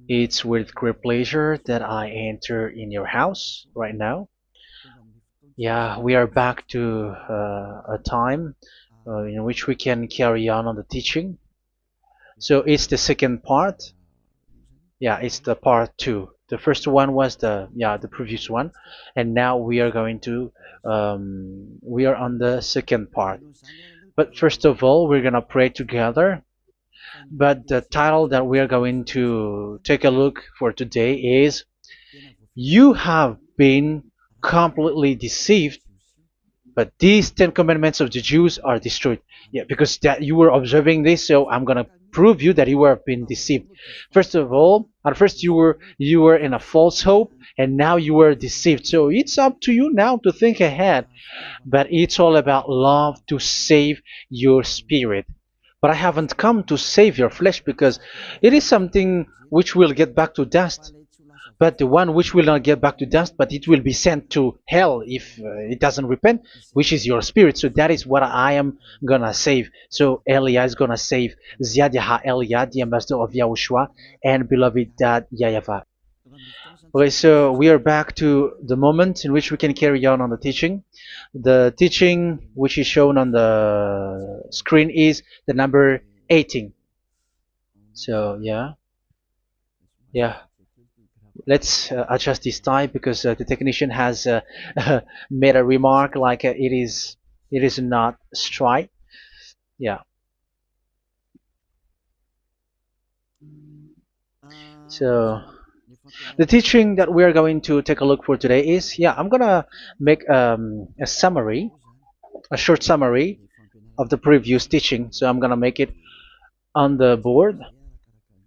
It's with great pleasure that I enter in your house right now. Yeah, we are back to a time in which we can carry on the teaching. So it's the second part. Yeah, it's the part two. The first one was the previous one, and now we are going to we are on the second part. But first of all, we're gonna pray together. But the title that we are going to take a look for today is "You have been completely deceived, but these Ten Commandments of the Jews are destroyed." Yeah, because that you were observing this, so I'm gonna prove you that you have been deceived. First of all, at first you were in a false hope, and now you were deceived. So it's up to you now to think ahead. But it's all about love to save your spirit. But I haven't come to save your flesh because it is something which will get back to dust. But the one which will not get back to dust, but it will be sent to hell if it doesn't repent, which is your spirit. So that is what I am gonna save. So Elia is gonna save Ziadiha Elia, the ambassador of Yahushua, and beloved dad YAHVAH. Okay, so we are back to the moment in which we can carry on the teaching. The teaching which is shown on the screen is the number 18. So yeah, let's adjust this time because the technician has made a remark like it is not straight. Yeah. So the teaching that we are going to take a look for today is, I'm gonna make a summary, a short summary of the previous teaching. So I'm gonna make it on the board.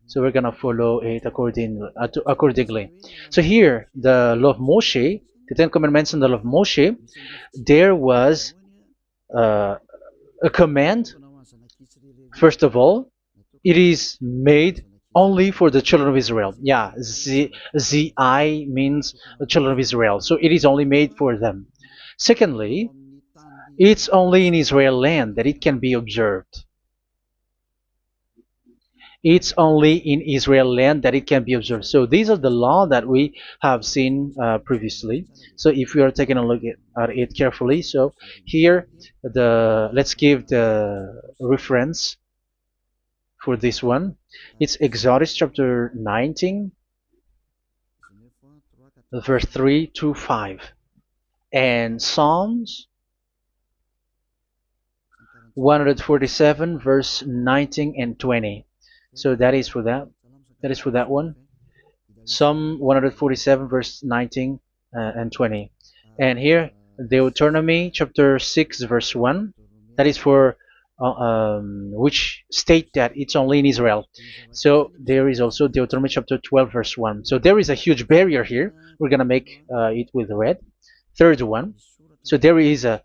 So we're gonna follow it accordingly. So here, the law of Moshe, the Ten Commandments and the law of Moshe, there was uh, a command. First of all, it is made only for the children of Israel. Yeah, Z-I means the children of Israel. So it is only made for them. Secondly, it's only in Israel land that it can be observed. It's only in Israel land that it can be observed. So these are the law that we have seen previously. So if we are taking a look at it carefully, so here let's give the reference for this one. It's Exodus chapter 19, verse 3 to 5, and Psalms 147, verse 19 and 20. So that is for that. That is for that one. Psalm 147, verse 19 and 20. And here, Deuteronomy chapter 6, verse 1. That is for which state that it's only in Israel. So there is also Deuteronomy chapter 12, verse 1. So there is a huge barrier here. We're going to make it with red. Third one. So there is a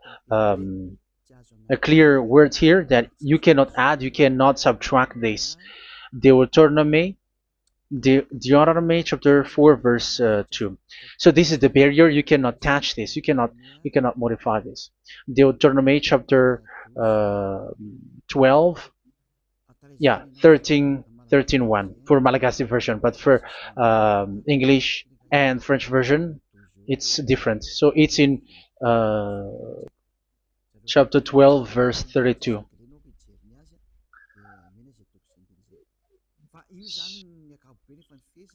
clear word here that you cannot add, you cannot subtract this. Deuteronomy chapter 4, verse 2. So this is the barrier. You cannot touch this. You cannot modify this. Deuteronomy chapter 12, 13 1 for Malagasy version, but for English and French version, it's different. So it's in chapter 12, verse 32.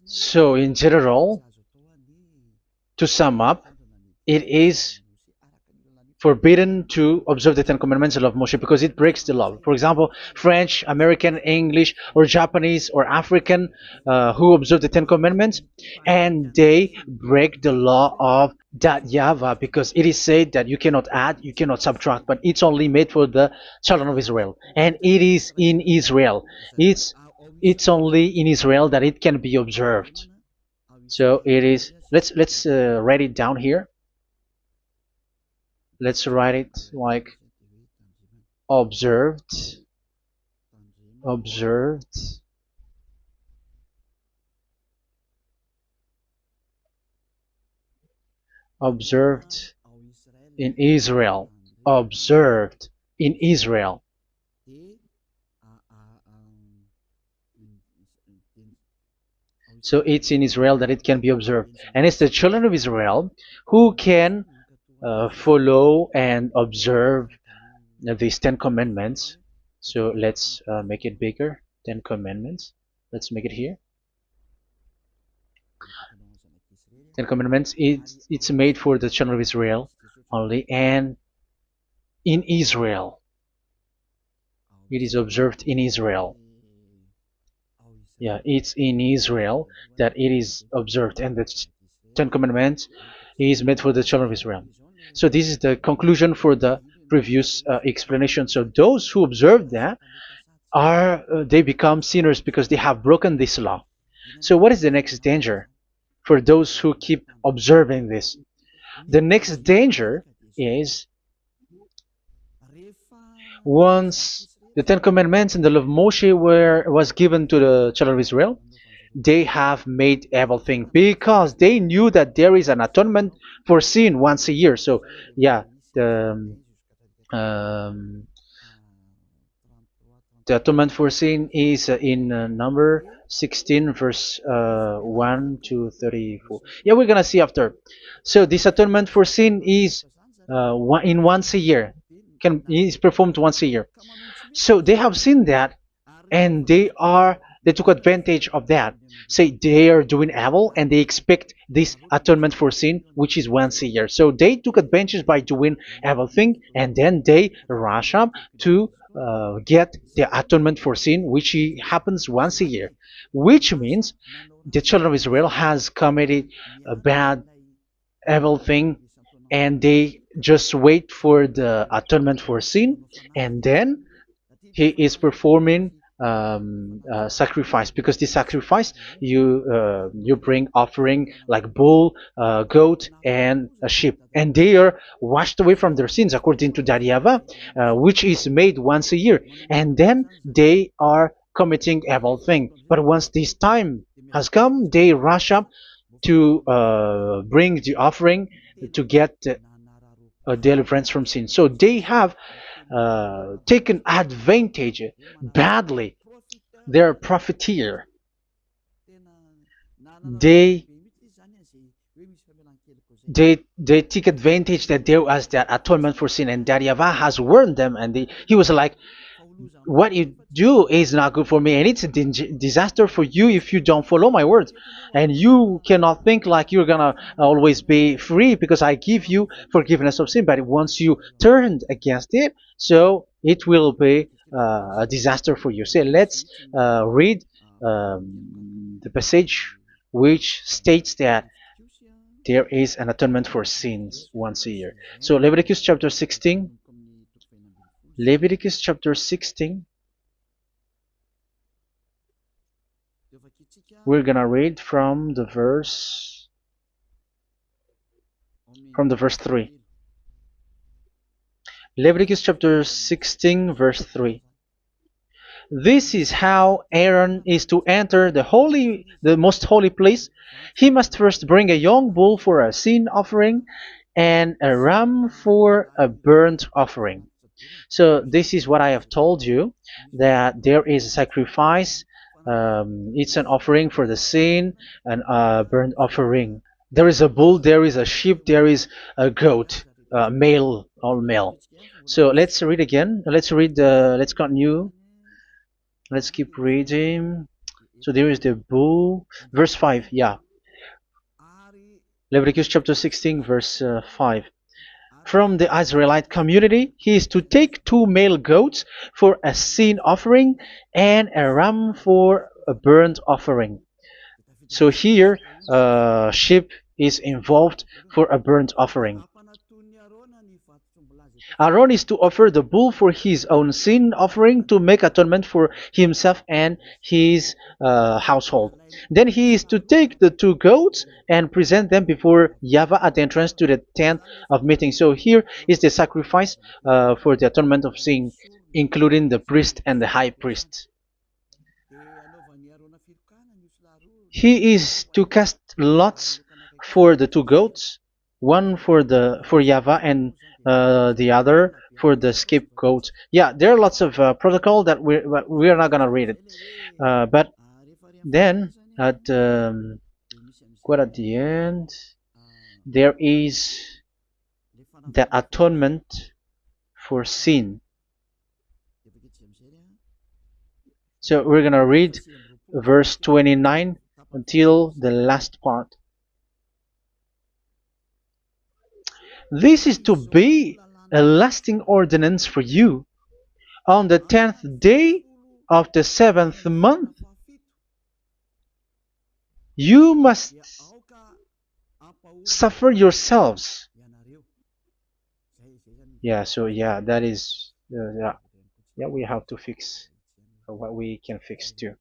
So in general, to sum up, it is forbidden to observe the Ten Commandments of Moshe because it breaks the law. For example, French, American, English, or Japanese or African who observe the Ten Commandments and they break the law of that Yahweh because it is said that you cannot add, you cannot subtract, but it's only made for the children of Israel, and it is in Israel. It's only in Israel that it can be observed. So it is. Let's write it down here. Let's write it like observed, observed, observed in Israel, observed in Israel. So it's in Israel that it can be observed. And it's the children of Israel who can follow and observe these 10 commandments. So let's make it bigger. 10 commandments. Let's make it here. 10 commandments. It's made for the children of Israel only, and in Israel. It is observed in Israel. Yeah, it's in Israel that it is observed, and the 10 commandments is made for the children of Israel. So this is the conclusion for the previous explanation. So those who observe that are they become sinners because they have broken this law. So what is the next danger for those who keep observing this? The next danger is once the Ten Commandments and the law of Moshe was given to the children of Israel, they have made everything because they knew that there is an atonement for sin once a year. So yeah, um, the atonement for sin is in number 16 verse 1 to 34. Yeah, we're gonna see after. So this atonement for sin is in once a year, is performed once a year. So they have seen that, and they took advantage of that. Say they are doing evil and they expect this atonement for sin, which is once a year. So they took advantage by doing evil thing, and then they rush up to get the atonement for sin, which happens once a year, which means the children of Israel has committed a bad evil thing, and they just wait for the atonement for sin, and then he is performing sacrifice, because the sacrifice you bring offering like bull, goat, and a sheep, and they are washed away from their sins according to that YAHVAH, which is made once a year, and then they are committing evil thing. But once this time has come, they rush up to bring the offering to get deliverance from sin. So they have taken advantage badly. They're a profiteer. They they take advantage that there was that atonement for sin, and that YAHVAH has warned them, and he was like, what you do is not good for me, and it's a disaster for you if you don't follow my words, and you cannot think like you're gonna always be free because I give you forgiveness of sin, but once you turned against it, so it will be a disaster for you. So let's read the passage which states that there is an atonement for sins once a year. So Leviticus chapter 16. Leviticus chapter 16. We're gonna read from the verse 3. Leviticus chapter 16 verse 3. This is how Aaron is to enter the most holy place. He must first bring a young bull for a sin offering and a ram for a burnt offering. So this is what I have told you, that there is a sacrifice. It's an offering for the sin, and a burnt offering. There is a bull, there is a sheep, there is a goat, male, all male. So let's read again. Let's continue. Let's keep reading. So there is the bull, verse 5. Yeah, Leviticus chapter 16 verse 5. From the Israelite community, he is to take 2 male goats for a sin offering and a ram for a burnt offering. So here, sheep is involved for a burnt offering. Aaron is to offer the bull for his own sin offering to make atonement for himself and his household. Then he is to take the 2 goats and present them before YAHVAH at the entrance to the tent of meeting. So here is the sacrifice for the atonement of sin, including the priest and the high priest. He is to cast lots for the 2 goats, one for YAHVAH and the other for the scapegoat. Yeah, there are lots of protocol that we are not gonna read it, but then At quite at the end, there is the atonement for sin. So we're gonna read verse 29 until the last part. This is to be a lasting ordinance for you. On the 10th day of the 7th month, you must suffer yourselves. Yeah, so yeah, that is, yeah, we have to fix what we can fix too.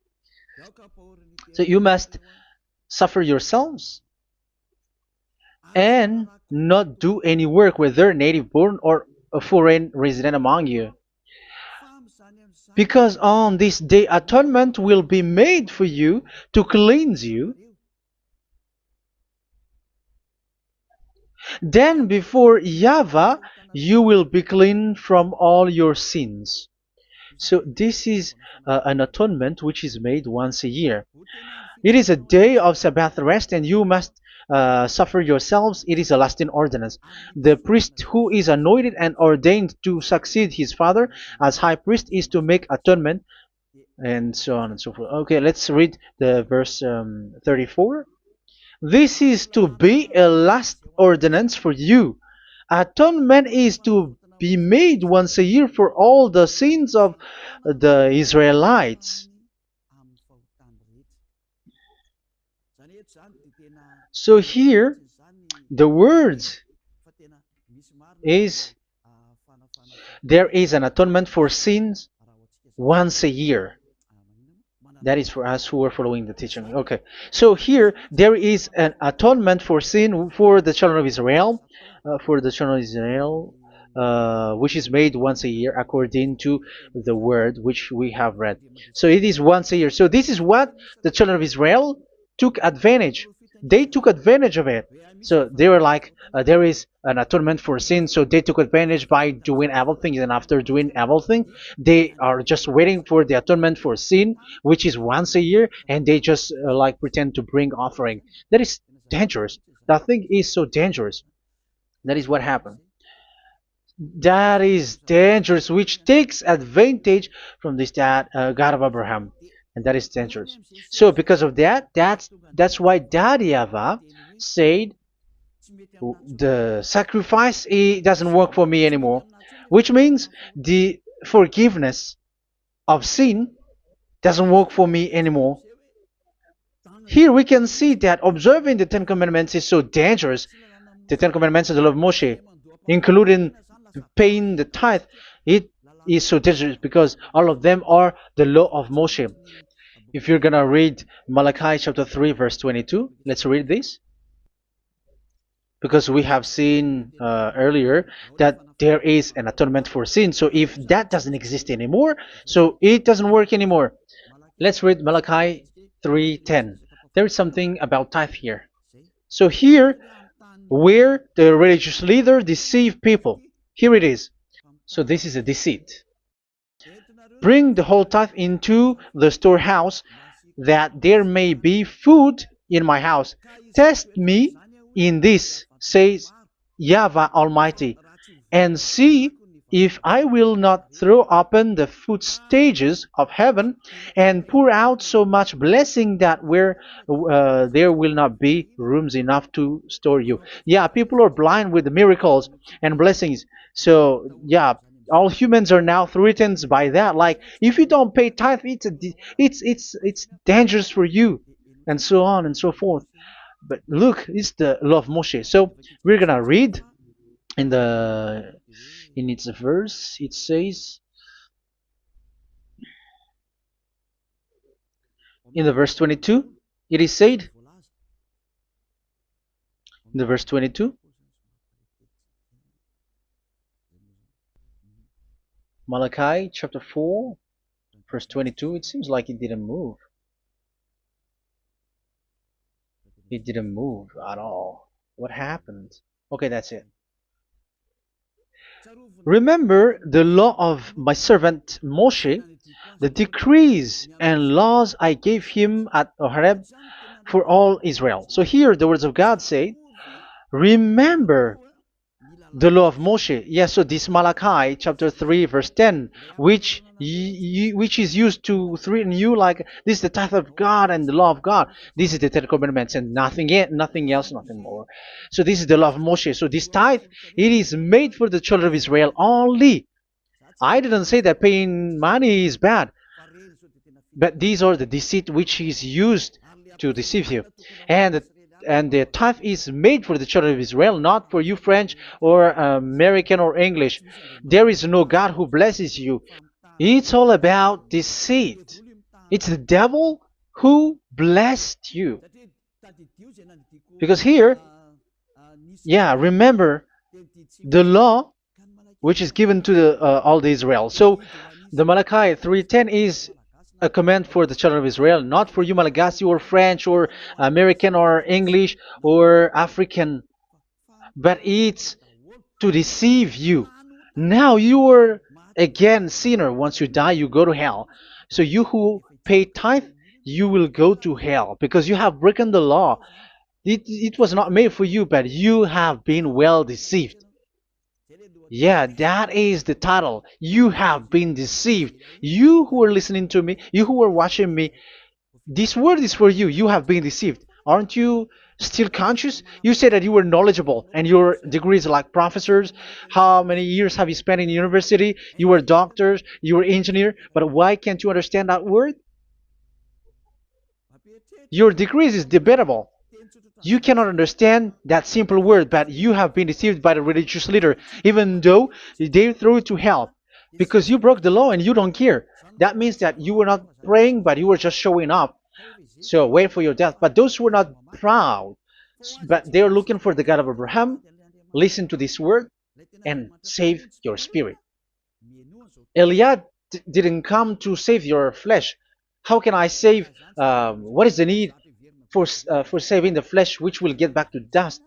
So you must suffer yourselves and not do any work, whether native born or a foreign resident among you. Because on this day atonement will be made for you to cleanse you. Then before YAHVAH you will be clean from all your sins. So this is an atonement which is made once a year. It is a day of Sabbath rest, and you must suffer yourselves. It is a lasting ordinance. The priest who is anointed and ordained to succeed his father as high priest is to make atonement, and so on and so forth. Okay, let's read the verse 34. This is to be a last ordinance for you. Atonement is to be made once a year for all the sins of the Israelites. So here, the words is there is an atonement for sins once a year. That is for us who are following the teaching. Okay, so here there is an atonement for sin for the children of Israel, which is made once a year according to the word which we have read. So it is once a year. So this is what the children of Israel took advantage. They took advantage of it. So they were like, there is an atonement for sin, so they took advantage by doing everything, and after doing everything, they are just waiting for the atonement for sin, which is once a year, and they just like pretend to bring offering. That is dangerous. That thing is so dangerous. That is what happened. That is dangerous, which takes advantage from this God of Abraham, and that is dangerous. So because of that, that's why Daddy YAHVAH said the sacrifice it doesn't work for me anymore, which means the forgiveness of sin doesn't work for me anymore. Here we can see that observing the Ten Commandments is so dangerous. The Ten Commandments of the law of Moshe, including paying the tithe, it is so dangerous because all of them are the law of Moshe. If you're gonna read Malachi chapter 3 verse 22, let's read this. Because we have seen earlier that there is an atonement for sin. So if that doesn't exist anymore, so it doesn't work anymore. Let's read Malachi 3:10. There is something about tithe here. So here, where the religious leader deceived people, here it is. So this is a deceit. Bring the whole tithe into the storehouse, that there may be food in my house. Test me in this, says YAHVAH Almighty, and see if I will not throw open the food stages of heaven and pour out so much blessing that where there will not be rooms enough to store you. Yeah, people are blind with the miracles and blessings. So yeah, all humans are now threatened by that. Like if you don't pay tithe, it's dangerous for you, and so on and so forth. But look, it's the law of Moshe. So we're gonna read in its verse. It says in the verse 22. It is said in the verse 22. Malachi chapter 4 verse 22. It seems like it didn't move. It didn't move at all. What happened? Okay, that's it. Remember the law of my servant Moshe, the decrees and laws I gave him at Horeb for all Israel. So here the words of God say, remember the law of Moshe. Yes, so this Malachi chapter 3 verse 10, which is used to threaten you like this is the tithe of God and the law of God. This is the Ten Commandments and nothing yet, nothing else, nothing more. So this is the law of Moshe. So this tithe, it is made for the children of Israel only. I didn't say that paying money is bad, but these are the deceit which is used to deceive you. And the tithe is made for the children of Israel, not for you French or American or English. There is no God who blesses you. It's all about deceit. It's the devil who blessed you. Because here, yeah, remember the law which is given to all the Israel. So the Malachi 3:10 is a command for the children of Israel, not for you Malagasy or French or American or English or African, but it's to deceive you. Now you are again sinner. Once you die, you go to hell. So you who pay tithe, you will go to hell because you have broken the law. It was not made for you, but you have been well deceived. Yeah, that is the title. You have been deceived. You who are listening to me, you who are watching me, this word is for you. You have been deceived. Aren't you still conscious? You said that you were knowledgeable and your degrees are like professors. How many years have you spent in university? You were doctors, you were engineer, but why can't you understand that word? Your degrees is debatable. You cannot understand that simple word, but you have been deceived by the religious leader, even though they threw you to hell because you broke the law and you don't care. That means that you were not praying, but you were just showing up. So wait for your death. But those who are not proud, but they are looking for the God of Abraham, listen to this word and save your spirit. Eliad didn't come to save your flesh. How can I save? What is the need for saving the flesh, which will get back to dust?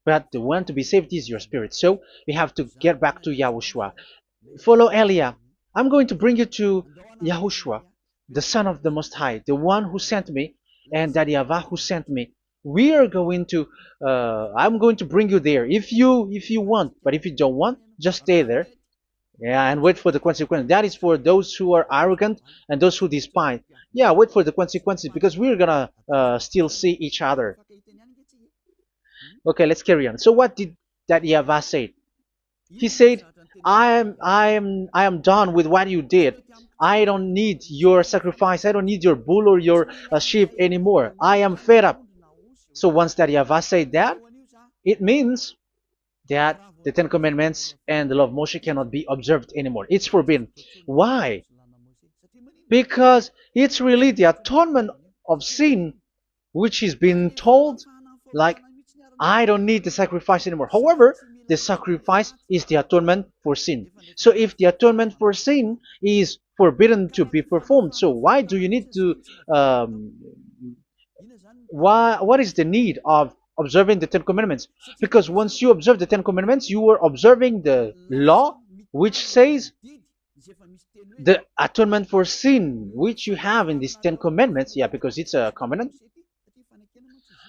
But the one to be saved is your spirit. So you have to get back to YAHOSHUAH. Follow Eliah. I'm going to bring you to YAHOSHUAH, the Son of the Most High, the one who sent me, and that YAHVAH who sent me. We are going to. I'm going to bring you there if you want, but if you don't want, just stay there. Yeah, and wait for the consequences. That is for those who are arrogant and those who despise. Yeah, wait for the consequences because we're gonna still see each other. Okay, let's carry on. So what did that YAHVAH say? He said, I am done with what you did. I don't need your sacrifice. I don't need your bull or your sheep anymore. I am fed up. So once that YAHVAH said that, it means that the Ten Commandments and the law of Moshe cannot be observed anymore. It's forbidden. Why? Because it's really the atonement of sin which is being told, like, I don't need the sacrifice anymore. However, the sacrifice is the atonement for sin. So if the atonement for sin is forbidden to be performed, so why do you need to what is the need of observing the Ten Commandments? Because once you observe the Ten Commandments, you are observing the law which says the atonement for sin which you have in these Ten Commandments. Yeah, because it's a covenant.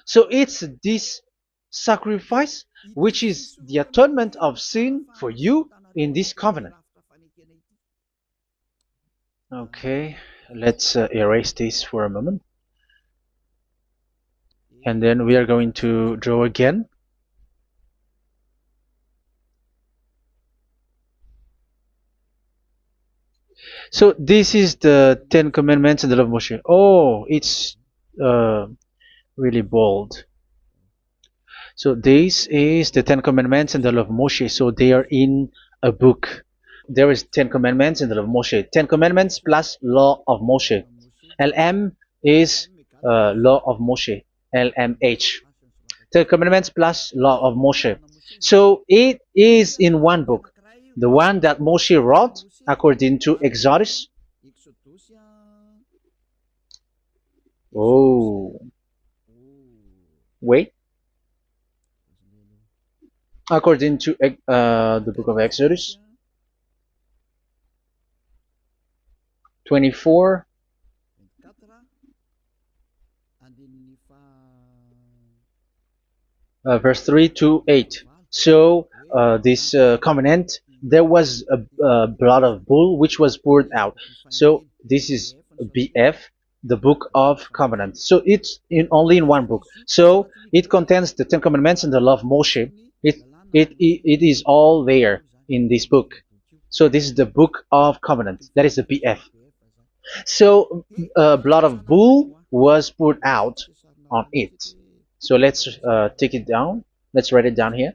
So it's this sacrifice which is the atonement of sin for you in this covenant. Okay, let's erase this for a moment. And then we are going to draw again. So this is the Ten Commandments and the law of Moshe. Oh, it's really bold. So this is the Ten Commandments and the law of Moshe. So they are in a book. There is Ten Commandments and the law of Moshe. Ten Commandments plus law of Moshe. LM is law of Moshe. LMH. Ten Commandments plus law of Moshe. So it is in one book. The one that Moshe wrote according to Exodus. Oh. Wait. According to the book of Exodus. 24, verse 3 to 8. So this covenant, there was a blood of bull which was poured out. So this is BF, the book of covenant. So it's in only in one book. So it contains the Ten Commandments and the law of Moshe. It is all there in this book. So this is the book of covenant. That is the BF. So blood of bull was poured out on it. So let's take it down. Let's write it down here.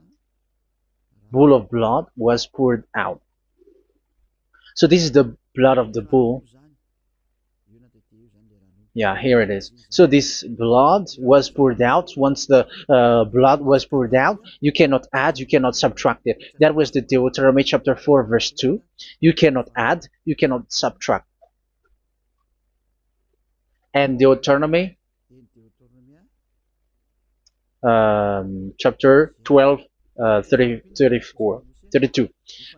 Bull of blood was poured out. So this is the blood of the bull. Yeah, here it is. So this blood was poured out. Once the blood was poured out, you cannot add, you cannot subtract it. That was the Deuteronomy chapter 4, verse 2. You cannot add, you cannot subtract. And Deuteronomy chapter 12, 32.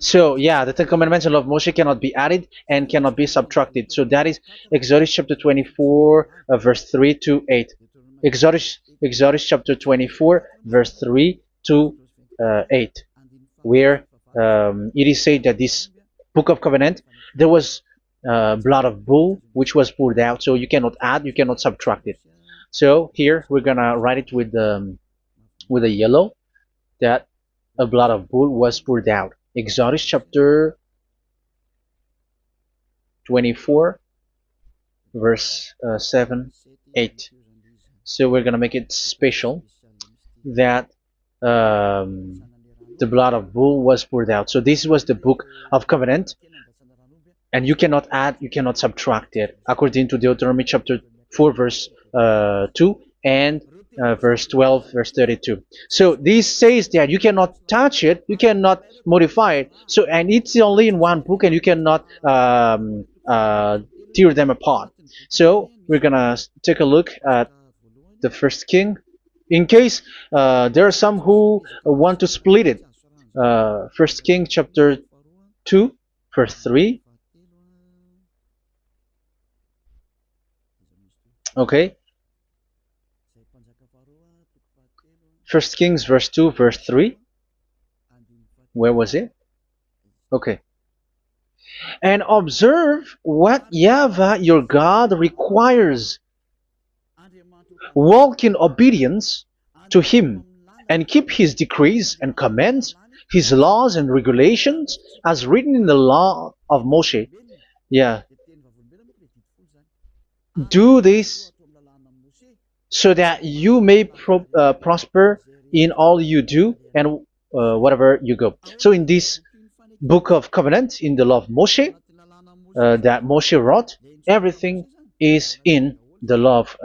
So yeah, the Ten Commandments and law of Moshe cannot be added and cannot be subtracted. So that is Exodus chapter 24, verse 3 to 8. Exodus chapter 24, verse 3 to 8, where it is said that this book of covenant, there was blood of bull which was poured out. So you cannot add, you cannot subtract it. So here we're gonna write it with a yellow, that a blood of bull was poured out. Exodus chapter 24, verse 7, 8. So we're gonna make it special that the blood of bull was poured out. So this was the book of covenant, and you cannot add, you cannot subtract it, according to Deuteronomy chapter 4, verse 2 and verse 12, verse 32. So this says that you cannot touch it, you cannot modify it. So, and it's only in one book, and you cannot tear them apart. So we're gonna take a look at the first king, in case there are some who want to split it. First King chapter 2, verse 3. Okay. First Kings verse 2, verse 3. Where was it? Okay. And observe what YAHVAH your God requires. Walk in obedience to Him, and keep His decrees and commands, His laws and regulations, as written in the law of Moshe. Yeah. Do this so that you may prosper in all you do and whatever you go. So in this book of covenant, in the law of Moshe, that Moshe wrote, everything is in the law of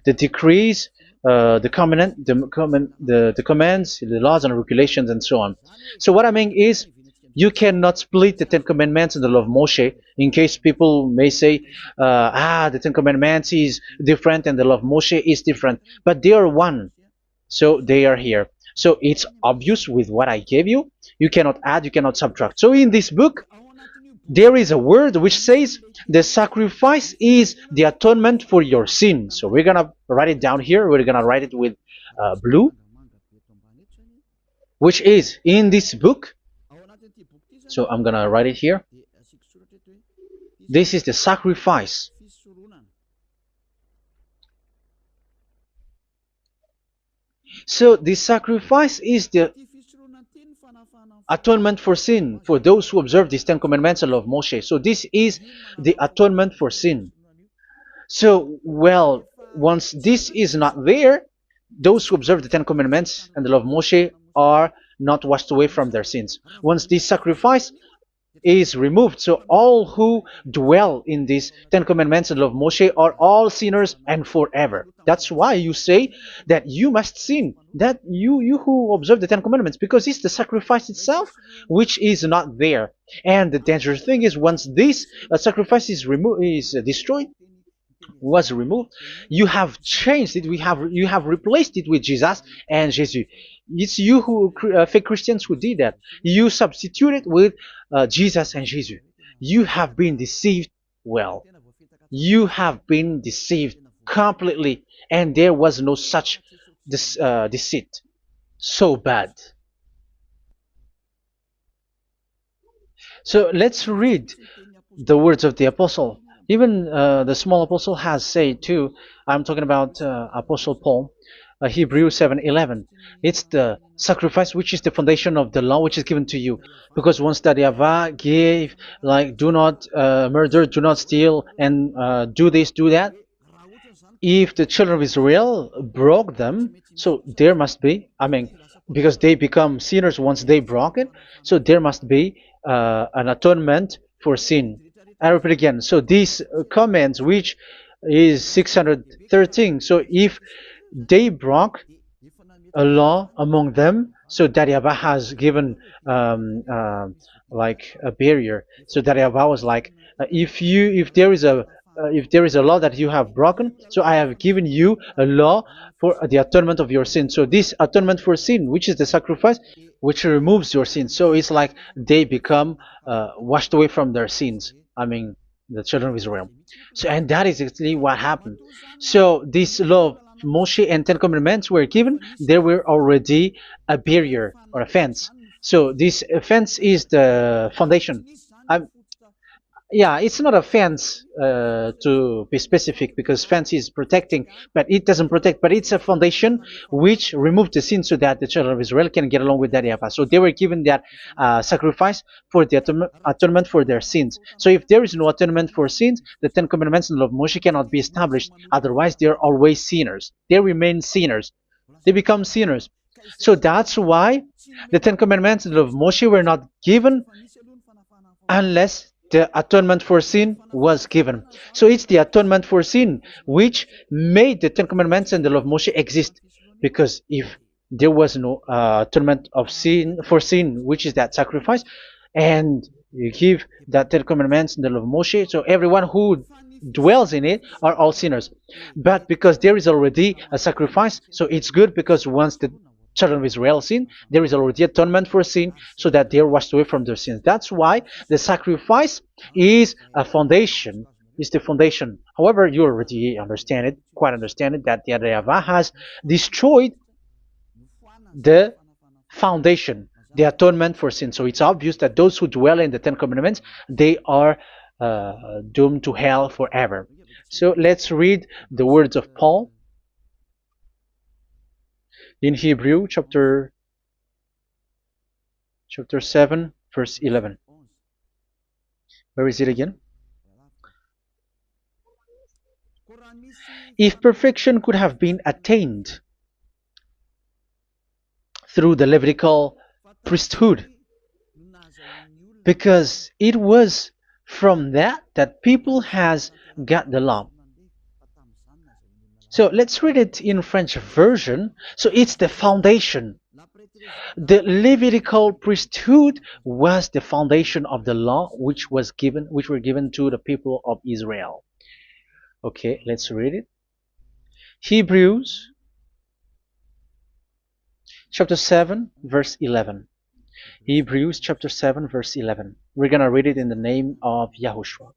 the decrees, the covenant, the commands, the laws and regulations, and so on. So what I mean is, you cannot split the Ten Commandments and the law of Moshe, in case people may say, the Ten Commandments is different and the law of Moshe is different. But they are one. So they are here. So it's obvious with what I gave you. You cannot add, you cannot subtract. So in this book, there is a word which says the sacrifice is the atonement for your sin. So we're going to write it down here. We're going to write it with blue, which is in this book. So I'm going to write it here. This is the sacrifice. So the sacrifice is the atonement for sin for those who observe these Ten Commandments and law of Moshe. So this is the atonement for sin. So, well, once this is not there, those who observe the Ten Commandments and the law of Moshe are not washed away from their sins. Once this sacrifice is removed, so all who dwell in these Ten Commandments and law of Moshe are all sinners and forever. That's why you say that you must sin, that you who observe the Ten Commandments, because it's the sacrifice itself which is not there. And the dangerous thing is, once this sacrifice is destroyed, was removed, you have changed it. You have replaced it with Jesus and Jesus. It's you who fake Christians who did that. You substitute it with Jesus and Jesus. You have been deceived well, you have been deceived completely, and there was no such deceit. So bad. So let's read the words of the apostle. Even the small apostle has said too. I'm talking about Apostle Paul, Hebrews 7:11. It's the sacrifice which is the foundation of the law which is given to you. Because once that Yahweh gave, like, do not murder, do not steal, and do this, do that. If the children of Israel broke them, so there must be, I mean, because they become sinners once they broke it, so there must be an atonement for sin. I repeat again. So these comments, which is 613, so if they broke a law among them, so Daryaba has given like a barrier. So Daryaba was like, if there is a law that you have broken, so I have given you a law for the atonement of your sin. So this atonement for sin, which is the sacrifice, which removes your sin. So it's like they become washed away from their sins. I mean, the children of Israel. So, and that is actually what happened. So this law of Moshe and Ten Commandments were given. There were already a barrier or a fence. So this fence is the foundation. I, yeah, it's not a fence to be specific, because fence is protecting, but it doesn't protect. But it's a foundation which removed the sin so that the children of Israel can get along with that Yahweh. So they were given that sacrifice for the atonement for their sins. So if there is no atonement for sins, the Ten Commandments and the law of Moshe cannot be established. Otherwise, they are always sinners. They remain sinners. They become sinners. So that's why the Ten Commandments and the law of Moshe were not given unless the atonement for sin was given. So it's the atonement for sin which made the Ten Commandments and the law of Moshe exist. Because if there was no atonement of sin for sin, which is that sacrifice, and you give that Ten Commandments and the law of Moshe, so everyone who dwells in it are all sinners. But because there is already a sacrifice, so it's good, because once the children of Israel sin, there is already atonement for sin, so that they are washed away from their sins. That's why the sacrifice is a foundation, is the foundation. However, you already understand it, quite understand it, that the Yahweh has destroyed the foundation, the atonement for sin. So it's obvious that those who dwell in the Ten Commandments, they are doomed to hell forever. So let's read the words of Paul in Hebrew chapter 7 verse 11. Where is it again? If perfection could have been attained through the Levitical priesthood, because it was from that people has got the law. So let's read it in French version. So it's the foundation. The Levitical priesthood was the foundation of the law which were given to the people of Israel. Okay, let's read it. Hebrews chapter 7 verse 11. Hebrews chapter 7 verse 11. We're going to read it in the name of YAHOSHUAH.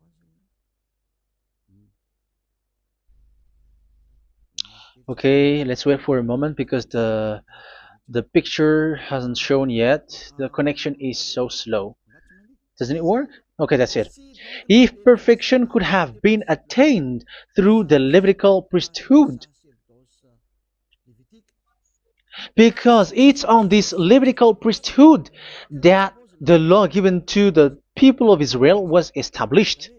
Okay, let's wait for a moment, because the picture hasn't shown yet. The connection is so slow. Doesn't it work? Okay, that's it. If perfection could have been attained through the Levitical priesthood, because it's on this Levitical priesthood that the law given to the people of Israel was established.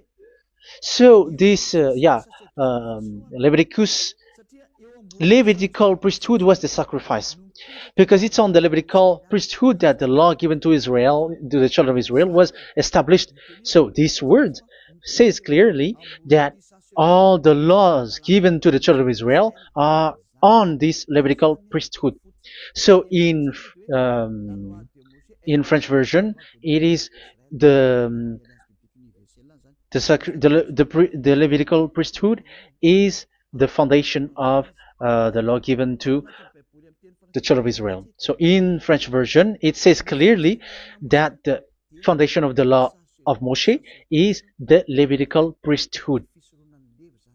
So this, Levitical priesthood was the sacrifice, because it's on the Levitical priesthood that the law given to Israel, to the children of Israel, was established. So this word says clearly that all the laws given to the children of Israel are on this Levitical priesthood. So in French version, it is the Levitical priesthood is the foundation of the law given to the children of Israel. So in French version, it says clearly that the foundation of the law of Moshe is the Levitical priesthood.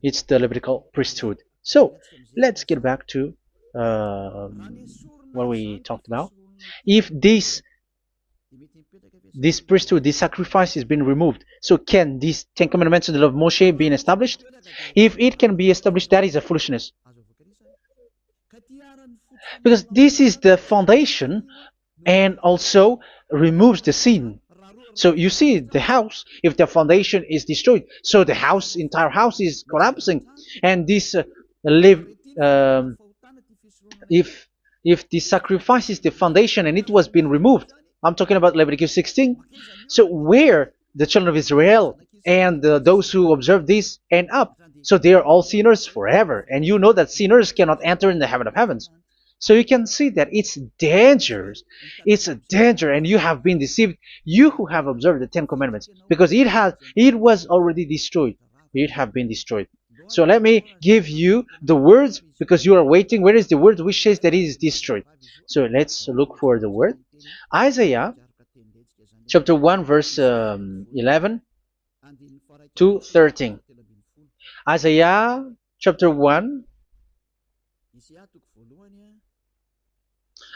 It's the Levitical priesthood. So let's get back to what we talked about. If this priesthood, this sacrifice is being removed, so can these Ten Commandments and the law of Moshe be established? If it can be established, that is a foolishness. Because this is the foundation and also removes the sin. So you see the house, if the foundation is destroyed, so the house, entire house is collapsing. And this live, um, if the sacrifice is the foundation and it was being removed, I'm talking about Leviticus 16. So where the children of Israel and those who observe this end up, so they are all sinners forever. And you know that sinners cannot enter in the heaven of heavens. So you can see that it's dangerous. It's a danger, and you have been deceived. You who have observed the Ten Commandments, because it was already destroyed. It have been destroyed. So let me give you the words, because you are waiting. Where is the word which says that it is destroyed? So let's look for the word. Isaiah chapter 1 verse 11 to 13. Isaiah chapter 1.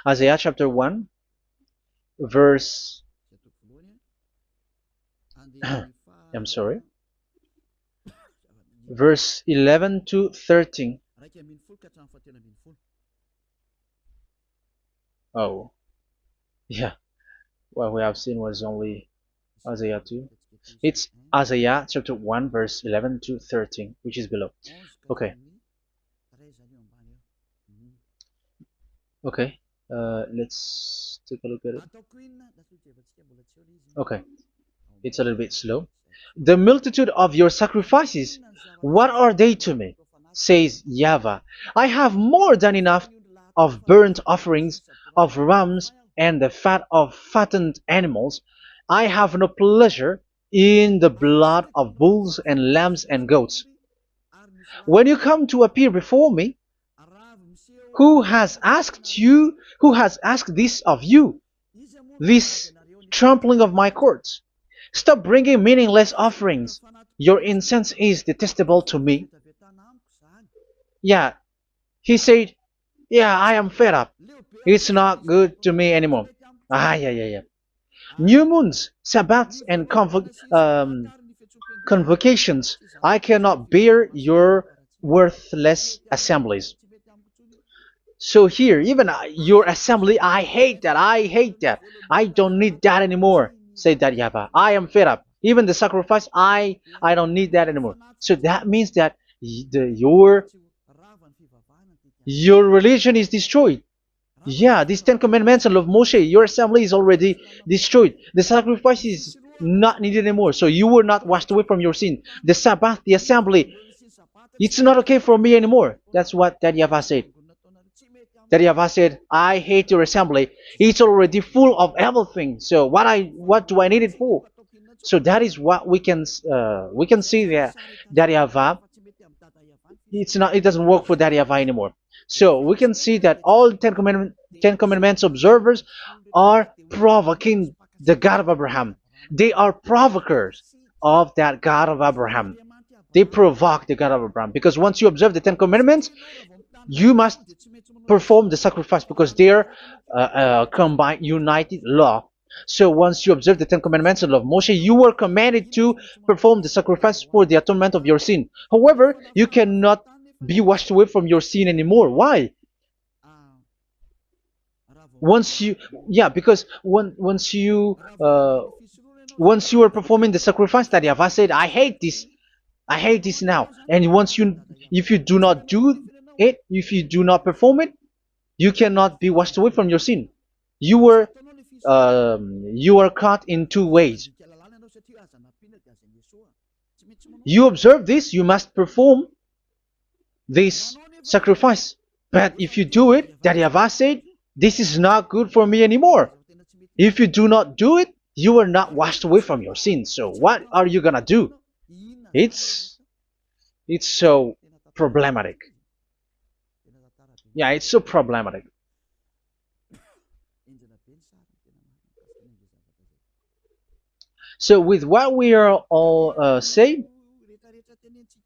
Isaiah chapter 1 verse I'm sorry, verse 11 to 13. Oh, yeah. What we have seen was only Isaiah 2. It's Isaiah chapter 1 verse 11 to 13, which is below. Okay. Okay. Let's take a look at it. Okay. It's a little bit slow. The multitude of your sacrifices, what are they to me? Says YAHVAH. I have more than enough of burnt offerings, of rams, and the fat of fattened animals. I have no pleasure in the blood of bulls and lambs and goats. When you come to appear before me, who has asked this of you, this trampling of my courts? Stop bringing meaningless offerings. Your incense is detestable to me. Yeah, he said, yeah, I am fed up. It's not good to me anymore. Yeah. New moons, Sabbaths, and convocations. I cannot bear your worthless assemblies. So here, even your assembly, I hate that. I hate that. I don't need that anymore. Say that, YAHVAH. I am fed up. Even the sacrifice, I don't need that anymore. So that means that your religion is destroyed. Yeah, these Ten Commandments and of Moshe, your assembly is already destroyed. The sacrifice is not needed anymore. So you were not washed away from your sin. The Sabbath, the assembly, it's not okay for me anymore. That's what that YAHVAH said. That YAHVAH said, I hate your assembly. It's already full of everything. So what do I need it for? So that is what we can see there. That YAHVAH, it doesn't work for that YAHVAH anymore. So we can see that all Ten Commandments observers are provoking the God of Abraham. They are provokers of that God of Abraham. They provoke the God of Abraham, because once you observe the Ten Commandments, you must perform the sacrifice, because they're combined, united law. So once you observe the Ten Commandments and love Moshe, you were commanded to perform the sacrifice for the atonement of your sin. However, you cannot be washed away from your sin anymore. Why? Once you, yeah, because once you are performing the sacrifice that YAHVAH said, I hate this now. And if you do not do it, if you do not perform it, you cannot be washed away from your sin. You are caught in two ways. You observe this, you must perform this sacrifice. But if you do it, that YAHVAH said, this is not good for me anymore. If you do not do it, you are not washed away from your sins. So what are you gonna do? It's so problematic. Yeah, it's so problematic. So with what we are all saying,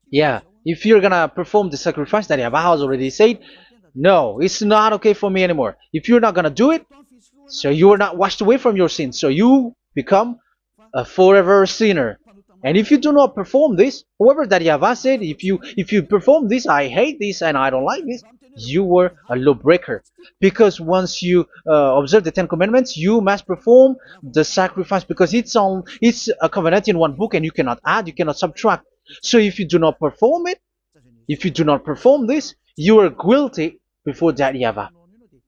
yeah, if you're gonna perform the sacrifice that Yahweh has already said, no, it's not okay for me anymore. If you're not gonna do it, so you are not washed away from your sins, so you become a forever sinner. And if you do not perform this, however that Yahweh said, if you perform this, I hate this and I don't like this, you were a lawbreaker. Because once you observe the Ten Commandments, you must perform the sacrifice, because it's a covenant in one book, and you cannot add, you cannot subtract. So if you do not perform it, if you do not perform this, you are guilty before that Yahweh.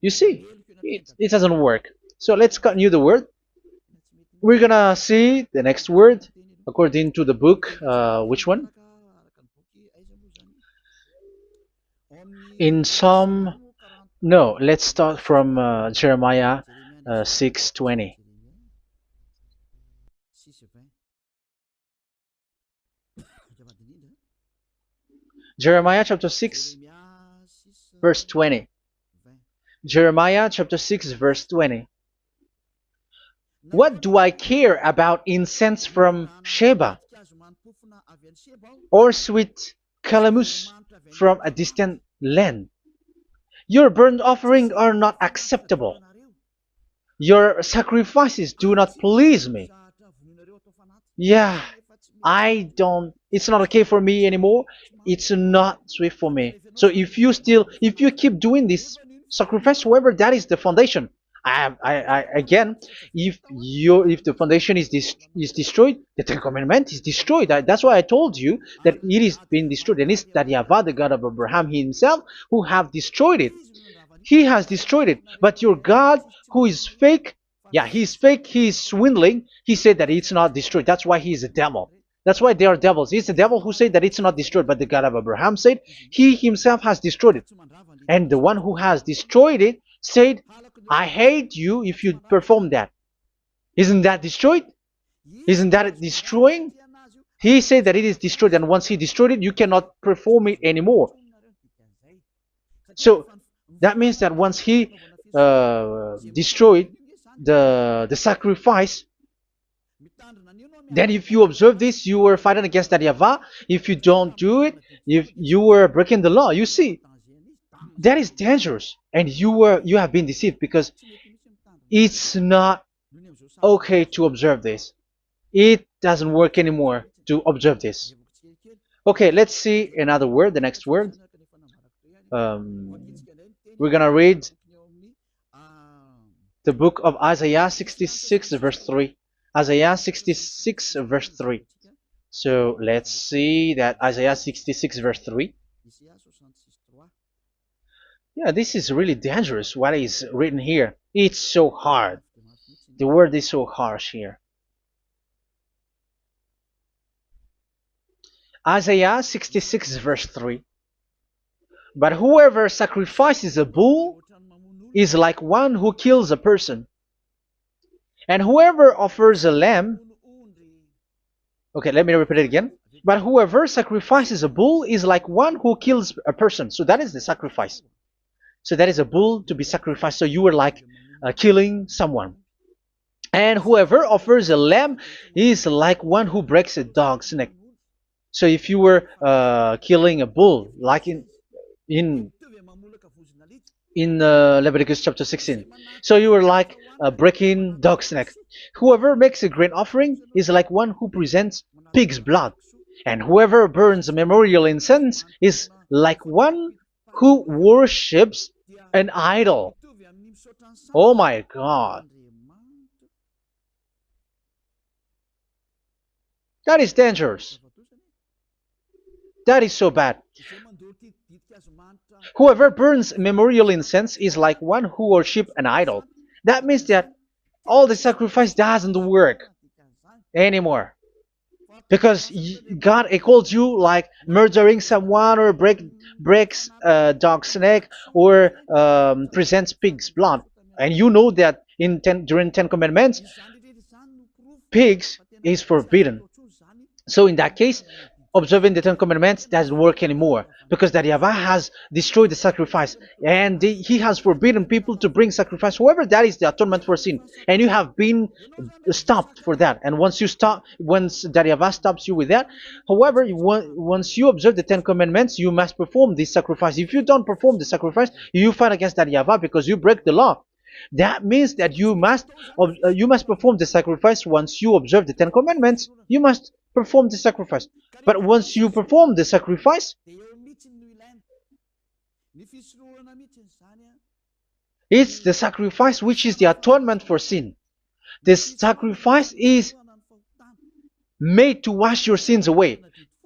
You see, it doesn't work. So let's continue the word. We're gonna see the next word according to the book. Which one? In Psalm. No, let's start from Jeremiah 6:20. Jeremiah chapter 6, verse 20. Jeremiah chapter 6, verse 20. What do I care about incense from Sheba, or sweet calamus from a distant land? Your burnt offerings are not acceptable. Your sacrifices do not please me. Yeah, it's not okay for me anymore. It's not sweet for me. So if you keep doing this sacrifice, however, that is the foundation. Again, if the foundation is destroyed, the Ten Commandment is destroyed. That's why I told you that it is being destroyed, and it's that Yahweh, the God of Abraham himself, who have destroyed it. He has destroyed it. But your God, who is fake, yeah, he's fake, he's swindling. He said that it's not destroyed. That's why he is a devil. That's why they are devils. It's the devil who said that it's not destroyed, but the God of Abraham said he himself has destroyed it. And the one who has destroyed it said, I hate you if you perform that. Isn't that destroyed? Isn't that destroying? He said that it is destroyed, and once he destroyed it, you cannot perform it anymore. So that means that once he destroyed the sacrifice, then if you observe this, you were fighting against that Yahweh. If you don't do it, if you were breaking the law, you see, that is dangerous, and you have been deceived, because it's not okay to observe this. It doesn't work anymore to observe this. Okay, let's see another word, the next word. We're gonna read the book of Isaiah 66 verse 3. Isaiah 66 verse 3. So let's see that Isaiah 66 verse 3. Yeah, this is really dangerous what is written here. It's so hard. The word is so harsh here. Isaiah 66 verse 3. But whoever sacrifices a bull is like one who kills a person. And whoever offers a lamb... Okay, let me repeat it again. But whoever sacrifices a bull is like one who kills a person. So that is the sacrifice. So that is a bull to be sacrificed. So you were like killing someone. And whoever offers a lamb is like one who breaks a dog's neck. So if you were killing a bull, like in Leviticus chapter 16, so you were like breaking dog's neck. Whoever makes a grain offering is like one who presents pig's blood, and whoever burns a memorial incense is like one who worships an idol. Oh my God. That is dangerous. That is so bad. Whoever burns memorial incense is like one who worships an idol. That means that all the sacrifice doesn't work anymore. Because God calls you like murdering someone, or breaks a dog's neck, or presents pig's blood. And you know that during 10 Commandments, pigs is forbidden. So in that case, observing the Ten Commandments doesn't work anymore because that Yahweh has destroyed the sacrifice and he has forbidden people to bring sacrifice. However, that is the atonement for sin, and you have been stopped for that. And once you stop, once that Yahweh stops you with that, however, once you observe the Ten Commandments, you must perform this sacrifice. If you don't perform the sacrifice, you fight against that Yahweh because you break the law. That means that you must perform the sacrifice. Once you observe the Ten Commandments, you must perform the sacrifice. But once you perform the sacrifice, it's the sacrifice which is the atonement for sin. This sacrifice is made to wash your sins away.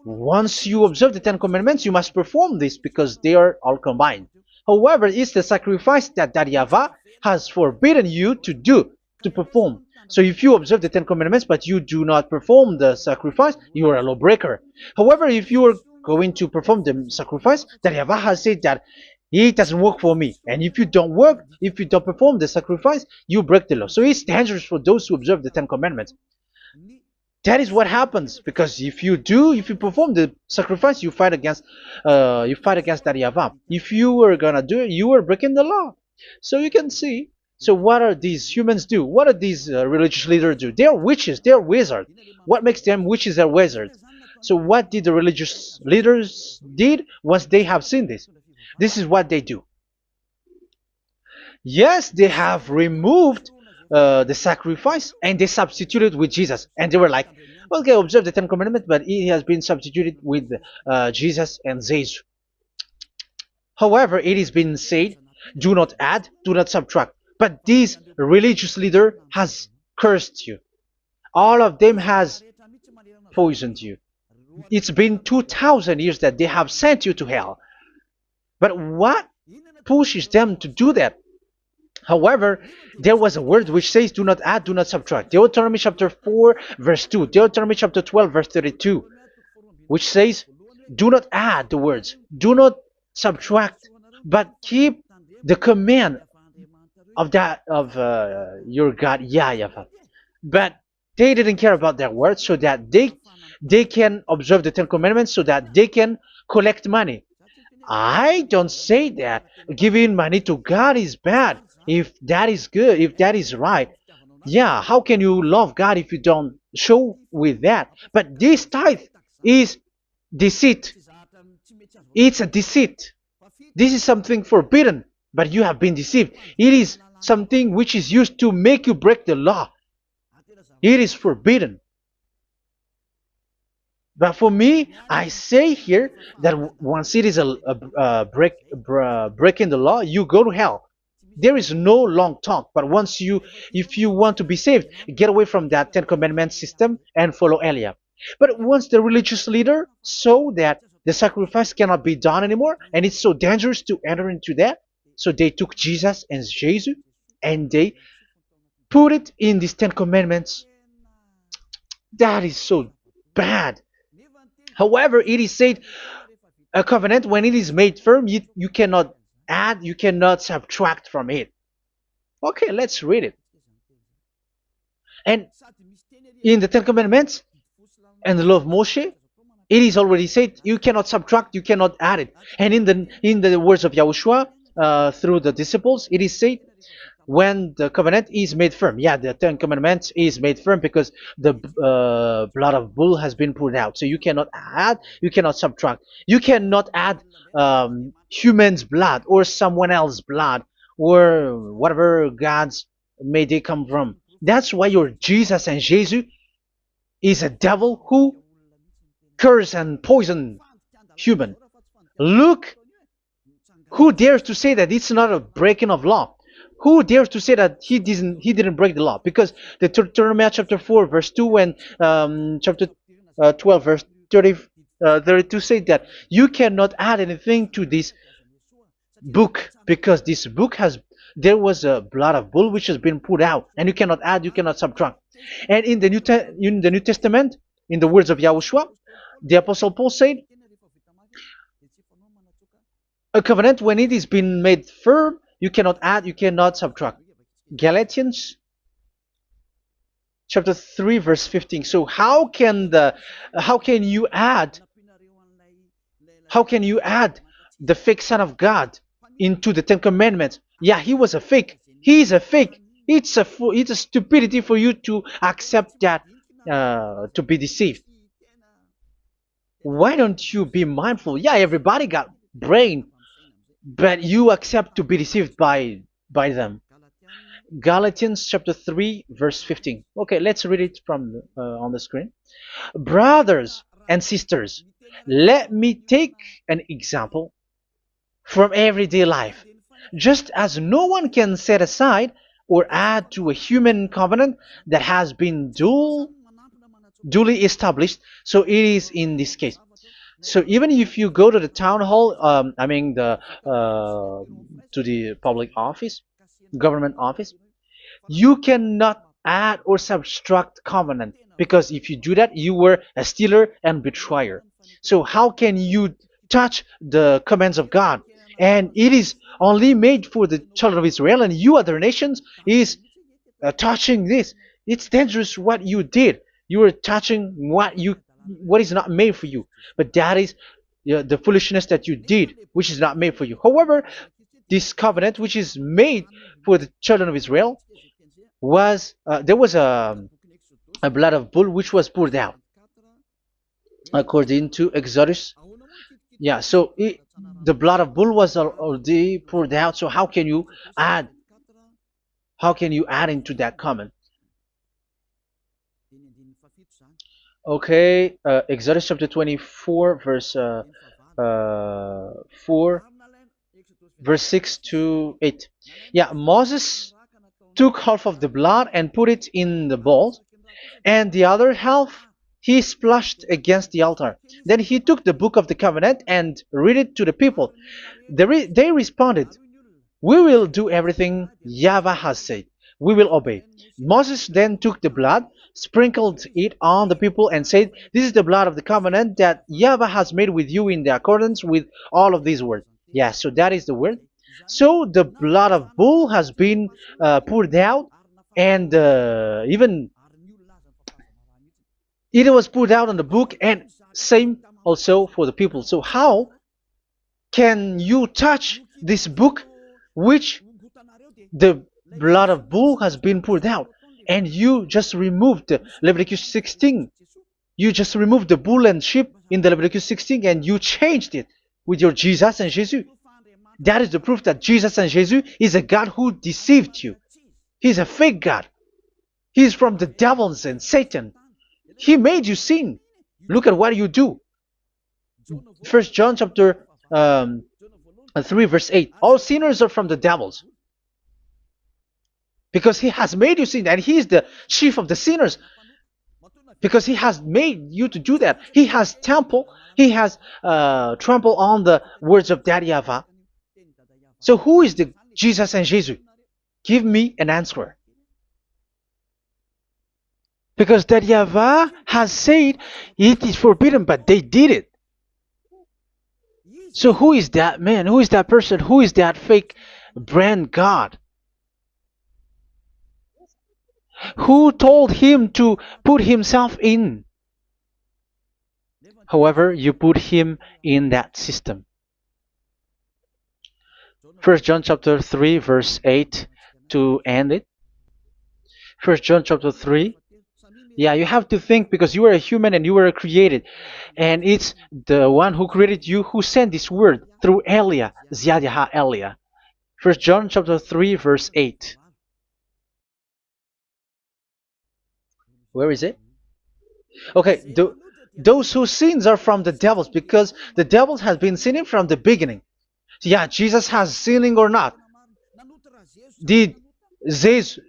Once you observe the Ten Commandments, you must perform this because they are all combined. However, it's the sacrifice that Yahweh has forbidden you to do, to perform. So if you observe the Ten Commandments but you do not perform the sacrifice, you are a lawbreaker. However, if you are going to perform the sacrifice, that Yahweh has said that it doesn't work for me. And if you don't perform the sacrifice, you break the law. So it's dangerous for those who observe the Ten Commandments. That is what happens, because if you perform the sacrifice, you fight against that Yahweh. If you are gonna do it, you are breaking the law. So you can see. So what are these humans do? What are these religious leaders do? They are witches. They are wizards. What makes them witches and wizards? So what did the religious leaders did once they have seen this? This is what they do. Yes, they have removed the sacrifice and they substituted with Jesus, and they were like, okay, observe the Ten Commandments, but it has been substituted with Jesus and Jesus. However, it has been said, do not add, do not subtract. But this religious leader has cursed you. All of them has poisoned you. It's been 2,000 years that they have sent you to hell. But what pushes them to do that? However, there was a word which says, do not add, do not subtract. Deuteronomy chapter 4, verse 2. Deuteronomy chapter 12, verse 32. Which says, do not add the words. Do not subtract. But keep the command of your God, YAHVAH. But they didn't care about their words, so that they can observe the Ten Commandments, so that they can collect money. I don't say that giving money to God is bad. If that is good, if that is right, yeah, how can you love God if you don't show with that? But this tithe is deceit. It's a deceit. This is something forbidden, but you have been deceived. It is something which is used to make you break the law. It is forbidden. But for me, I say here that once it is breaking the law, you go to hell. There is no long talk. But if you want to be saved, get away from that Ten Commandments system and follow Eliah. But once the religious leader saw that the sacrifice cannot be done anymore, and it's so dangerous to enter into that, so they took Jesus and Jesus and they put it in these Ten Commandments. That is so bad. However, it is said, a covenant, when it is made firm, you cannot add, you cannot subtract from it. Okay, let's read it. And in the Ten Commandments and the law of Moshe, it is already said, you cannot subtract, you cannot add it. And in the words of YAHOSHUAH, through the disciples, it is said, when the covenant is made firm. Yeah, the Ten Commandments is made firm because the blood of bull has been poured out. So you cannot add, you cannot subtract. You cannot add human's blood or someone else's blood or whatever gods may they come from. That's why your Jesus and Jesus is a devil who curse and poison human. Look, who dares to say that it's not a breaking of law? Who dares to say that he didn't break the law? Because the Deuteronomy chapter 4 verse 2 and chapter 12 verse 32 say that you cannot add anything to this book, because this book there was a blood of bull which has been put out, and you cannot add, you cannot subtract. And in the New Testament, in the words of YAHOSHUAH, the Apostle Paul said, a covenant, when it is been made firm, you cannot add, you cannot subtract. Galatians chapter 3 verse 15. So how can you add How can you add the fake Son of God into the Ten Commandments? Yeah, he was a fake. He is a fake. It's a stupidity for you to accept that, to be deceived. Why don't you be mindful? Yeah, everybody got brain, but you accept to be deceived by them. Galatians chapter 3 verse 15. Okay, let's read it from on the screen. Brothers and sisters, let me take an example from everyday life. Just as no one can set aside or add to a human covenant that has been duly established, so it is in this case. So even if you go to the town hall, I mean to the public office, government office, you cannot add or subtract covenant, because if you do that, you were a stealer and betrayer. So how can you touch the commands of God? And it is only made for the children of Israel, and you other nations is touching this. It's dangerous what you did. You were touching what is not made for you. But that is, the foolishness that you did, which is not made for you. However, this covenant, which is made for the children of Israel, was there was a blood of bull which was poured out according to Exodus. Yeah, so the blood of bull was already poured out. So add how can you add into that comment? Okay, Exodus chapter 24 verse 4, verse 6 to 8. Yeah, Moses took half of the blood and put it in the bowl, and the other half he splashed against the altar. Then he took the book of the covenant and read it to the people. They responded, "We will do everything YAHVAH has said. We will obey." Moses then took the blood, sprinkled it on the people, and said, "This is the blood of the covenant that YAHVAH has made with you in the accordance with all of these words." Yeah, so that is the word. So the blood of bull has been poured out, and even it was poured out on the book, and same also for the people. So how can you touch this book which the blood of bull has been poured out, and you just removed Leviticus 16? You just removed the bull and sheep in the Leviticus 16, and you changed it with your Jesus and Jesus. That is the proof that Jesus and Jesus is a God who deceived you. He's a fake God. He's from the devils and Satan. He made you sin. Look at what you do. First John chapter 3 verse 8. All sinners are from the devils, because he has made you sin, and he is the chief of the sinners, because he has made you to do that. He has trampled on the words of Daddy YAHVAH. So who is the Jesus and Jesus? Give me an answer. Because Daddy YAHVAH has said it is forbidden, but they did it. So who is that man? Who is that person? Who is that fake brand God? Who told him to put himself in? However, you put him in that system. First John chapter 3 verse 8 to end it. First John chapter 3. Yeah, you have to think, because you are a human and you were created. And it's the one who created you who sent this word through Elia, Ziadaha Elia. First John chapter 3 verse 8. Where is it? Okay, those whose sins are from the devils, because the devils has been sinning from the beginning. Yeah, Jesus has sinning or not? Did Zeus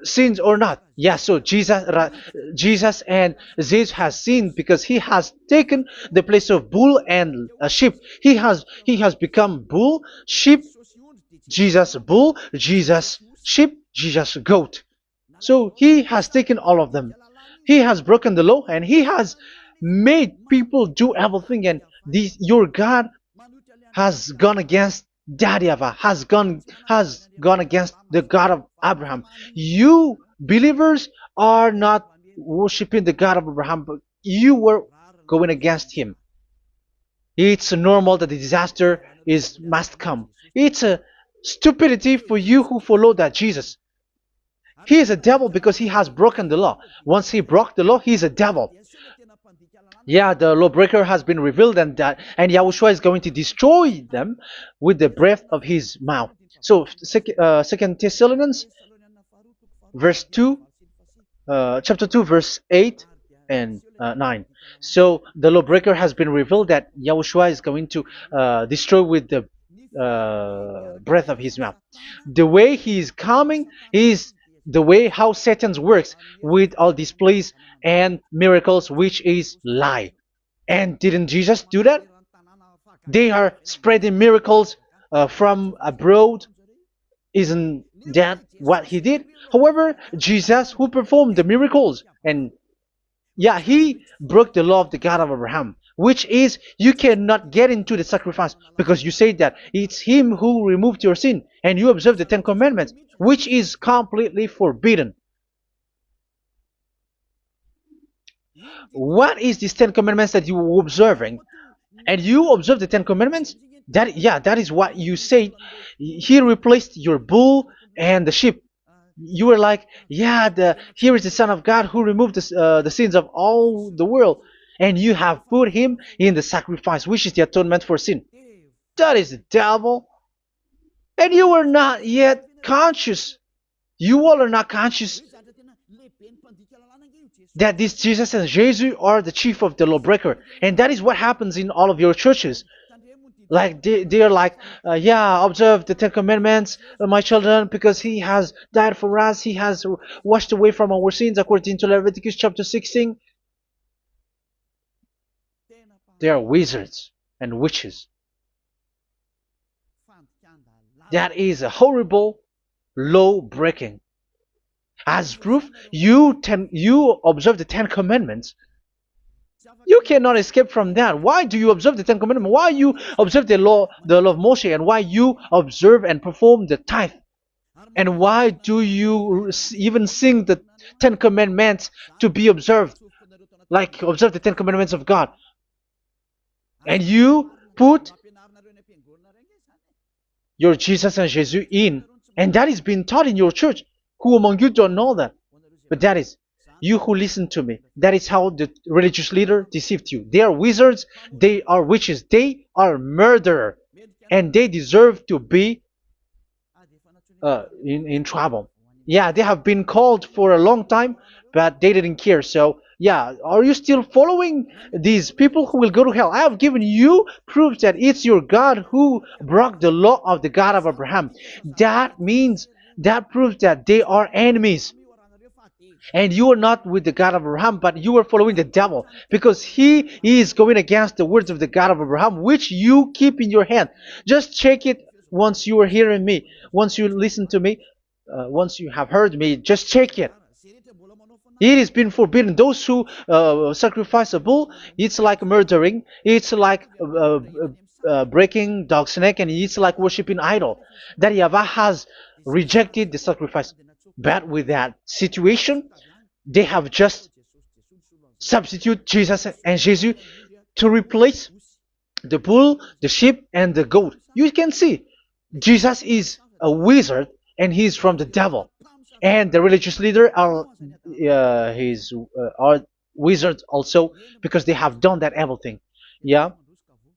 sins or not? Yeah, so Jesus and Zeus has sinned, because he has taken the place of bull and a sheep. He has become bull, sheep, Jesus bull, Jesus sheep, Jesus goat. So he has taken all of them. He has broken the law, and he has made people do everything. And your God has gone against Daddy YAHVAH, has gone against the God of Abraham. You believers are not worshiping the God of Abraham, but you were going against him. It's normal that the disaster is must come. It's a stupidity for you who follow that Jesus. He is a devil because he has broken the law. Once he broke the law, he is a devil. Yeah, the lawbreaker has been revealed, and Yahushua is going to destroy them with the breath of his mouth. So, Second Thessalonians, verse 2, chapter 2, verse 8 and 9. So the lawbreaker has been revealed that Yahushua is going to destroy with the breath of his mouth. The way he is coming is the way how Satan works with all displays and miracles, which is lie. And didn't Jesus do that? They are spreading miracles from abroad. Isn't that what he did? However, Jesus, who performed the miracles, and yeah, he broke the law of the God of Abraham, which is you cannot get into the sacrifice because you say that it's him who removed your sin, and you observe the Ten Commandments, which is completely forbidden. What is these Ten Commandments that you were observing? And you observe the Ten Commandments? That, yeah, that is what you said. He replaced your bull and the sheep. You were like, yeah, here is the Son of God who removed the sins of all the world, and you have put him in the sacrifice, which is the atonement for sin. That is the devil. And you are not yet conscious. You all are not conscious that this Jesus and Jesus are the chief of the lawbreaker. And that is what happens in all of your churches. Like they are like, yeah, observe the Ten Commandments, my children, because he has died for us. He has washed away from our sins according to Leviticus chapter 16. They are wizards and witches. That is a horrible law breaking. As proof, you observe the Ten Commandments. You cannot escape from that. Why do you observe the Ten Commandments? Why you observe the law of Moshe, and why you observe and perform the tithe? And why do you even sing the Ten Commandments to be observed? Like observe the Ten Commandments of God. And you put your Jesus and Jesus in. And that is being taught in your church. Who among you don't know that? But that is you who listen to me. That is how the religious leader deceived you. They are wizards. They are witches. They are murderers. And they deserve to be in trouble. Yeah, they have been called for a long time, but they didn't care. So, yeah, are you still following these people who will go to hell? I have given you proof that it's your God who broke the law of the God of Abraham. That means, that proves that they are enemies. And you are not with the God of Abraham, but you are following the devil, because he is going against the words of the God of Abraham, which you keep in your hand. Just check it once you are hearing me, once you listen to me, once you have heard me, just check it. It has been forbidden. Those who sacrifice a bull, it's like murdering, it's like breaking dog's neck, and it's like worshiping idol. That YAHVAH has rejected the sacrifice. But with that situation, they have just substitute Jesus and Jesus to replace the bull, the sheep, and the goat. You can see Jesus is a wizard, and he's from the devil. And the religious leader are wizards also, because they have done that evil thing. Yeah.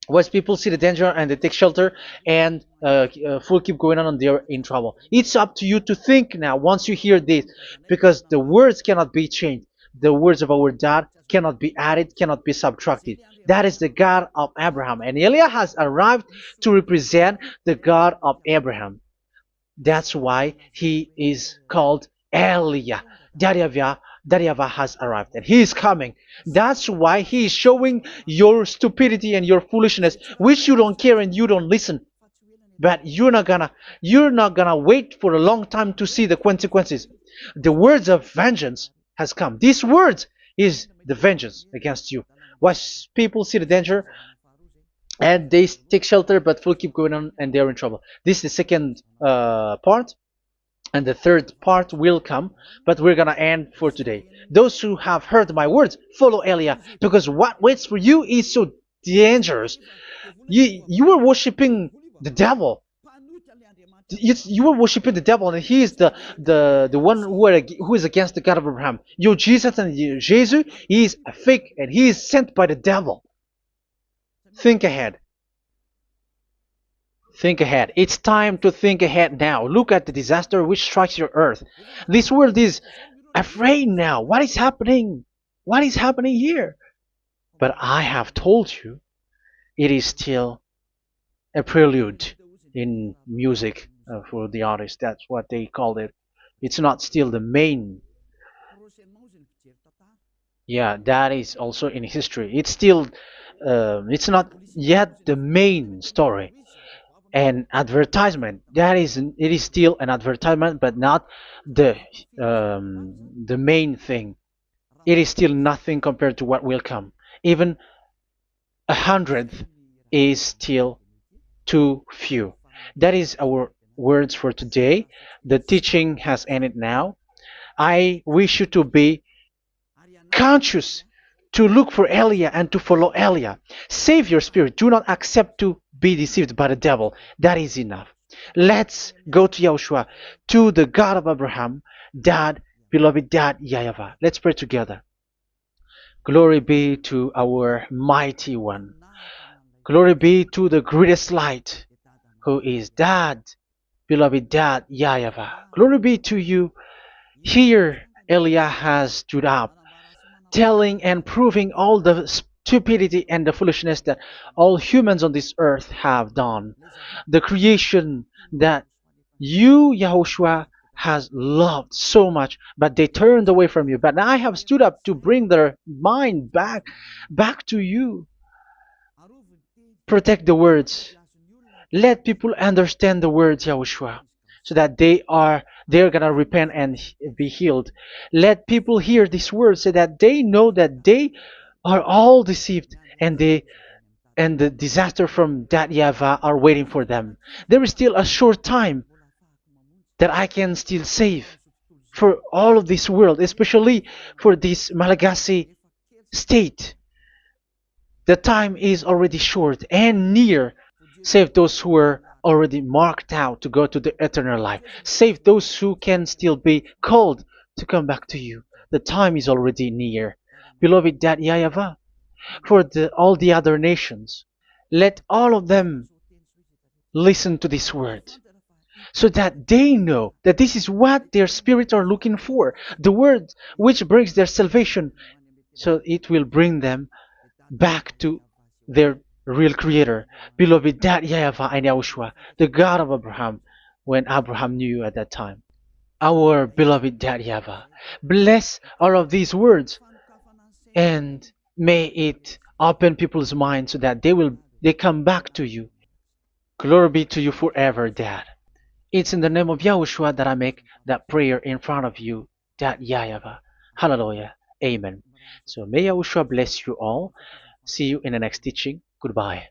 Once people see the danger and they take shelter, and full keep going on, and they're in trouble. It's up to you to think now once you hear this, because the words cannot be changed. The words of our God cannot be added, cannot be subtracted. That is the God of Abraham, and Eliah has arrived to represent the God of Abraham. That's why he is called Eliah. YAHVAH has arrived, and he is coming. That's why he is showing your stupidity and your foolishness, which you don't care and you don't listen. But you're not gonna wait for a long time to see the consequences. The words of vengeance has come. These words is the vengeance against you. Watch people see the danger and they take shelter, but will keep going on, and they're in trouble. This is the second part. And the third part will come, but we're gonna end for today. Those who have heard my words, follow Eliah, because what waits for you is so dangerous. You were worshiping the devil. You were worshiping the devil, and he is the one who is against the God of Abraham. Your Jesus and your Jesus, he is a fake, and he is sent by the devil. Think ahead. Think ahead. It's time to think ahead now. Look at the disaster which strikes your earth. This world is afraid now. What is happening? What is happening here? But I have told you, it is still a prelude in music for the artist. That's what they called it. It's not still the main. Yeah, that is also in history. It's still, it's not yet the main story. And advertisement, that is, it is still an advertisement, but not the the main thing. It is still nothing compared to what will come. Even a hundredth is still too few. That is our words for today. The teaching has ended now. I wish you to be conscious, to look for Elia and to follow Elia. Save your spirit. Do not accept to be deceived by the devil. That is enough. Let's go to Yahushua, to the God of Abraham, Dad, beloved Dad, YAHVAH. Let's pray together. Glory be to our mighty one. Glory be to the greatest light, who is Dad, beloved Dad, YAHVAH. Glory be to you. Here, Elia has stood up, telling and proving all the stupidity and the foolishness that all humans on this earth have done. The creation that you, Yahushua, has loved so much, but they turned away from you. But I have stood up to bring their mind back to you. Protect the words. Let people understand the words, Yahushua, so that they're gonna repent and be healed. Let people hear these words so that they know that they are all deceived, and the disaster from that YAHVAH are waiting for them. There is still a short time that I can still save for all of this world, especially for this Malagasy state. The time is already short and near. Save those who are already marked out to go to the eternal life. Save those who can still be called to come back to you. The time is already near. Beloved Dad YAHVAH, for all the other nations, let all of them listen to this word, so that they know that this is what their spirits are looking for, the word which brings their salvation, so it will bring them back to their real creator, beloved Dad YAHVAH and Yahushua, the God of Abraham, when Abraham knew you at that time. Our beloved Dad YAHVAH, bless all of these words, and may it open people's minds so that they come back to you. Glory be to you forever, Dad. It's in the name of Yahushua that I make that prayer in front of you, Dad YAHVAH. Hallelujah. Amen. So may Yahushua bless you all. See you in the next teaching. Goodbye.